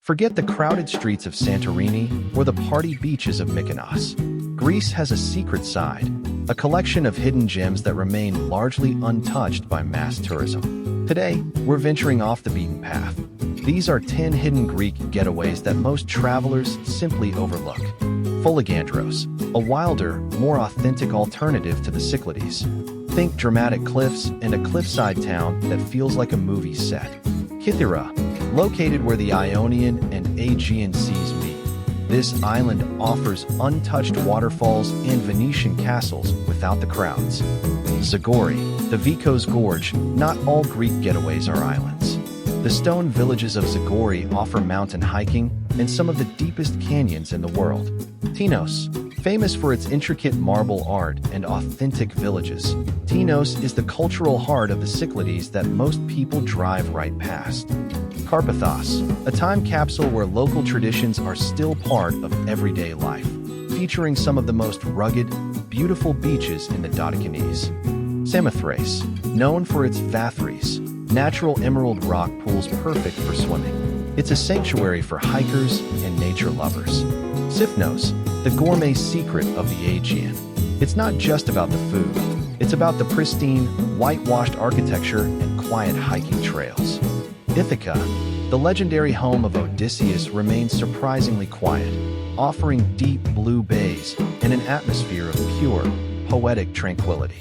Forget the crowded streets of Santorini or the party beaches of Mykonos. Greece has a secret side, a collection of hidden gems that remain largely untouched by mass tourism. Today, we're venturing off the beaten path. These are 10 hidden Greek getaways that most travelers simply overlook. Foligandros, a wilder, more authentic alternative to the Cyclades. Think dramatic cliffs and a cliffside town that feels like a movie set. Kythera, located where the Ionian and Aegean seas meet. This island offers untouched waterfalls and Venetian castles without the crowds. Zagori, the Vikos Gorge. Not all Greek getaways are islands. The stone villages of Zagori offer mountain hiking and some of the deepest canyons in the world. Tinos, famous for its intricate marble art and authentic villages. Tinos is the cultural heart of the Cyclades that most people drive right past. Karpathos, a time capsule where local traditions are still part of everyday life, featuring some of the most rugged, beautiful beaches in the Dodecanese. Samothrace, known for its vathries, natural emerald rock pools perfect for swimming. It's a sanctuary for hikers and nature lovers. Sifnos, the gourmet secret of the Aegean. It's not just about the food, it's about the pristine, whitewashed architecture and quiet hiking trails. Ithaca, the legendary home of Odysseus, remains surprisingly quiet, offering deep blue bays and an atmosphere of pure, poetic tranquility.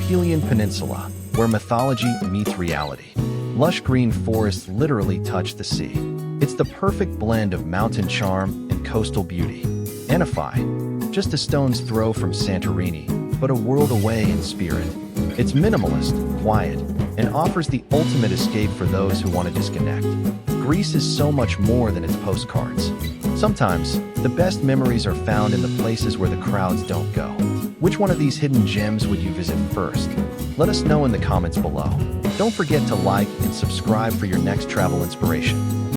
Pelion Peninsula, where mythology meets reality. Lush green forests literally touch the sea. It's the perfect blend of mountain charm and coastal beauty. Anaphi, just a stone's throw from Santorini, but a world away in spirit. It's minimalist, quiet, and offers the ultimate escape for those who want to disconnect. Greece is so much more than its postcards. Sometimes, the best memories are found in the places where the crowds don't go. Which one of these hidden gems would you visit first? Let us know in the comments below. Don't forget to like and subscribe for your next travel inspiration.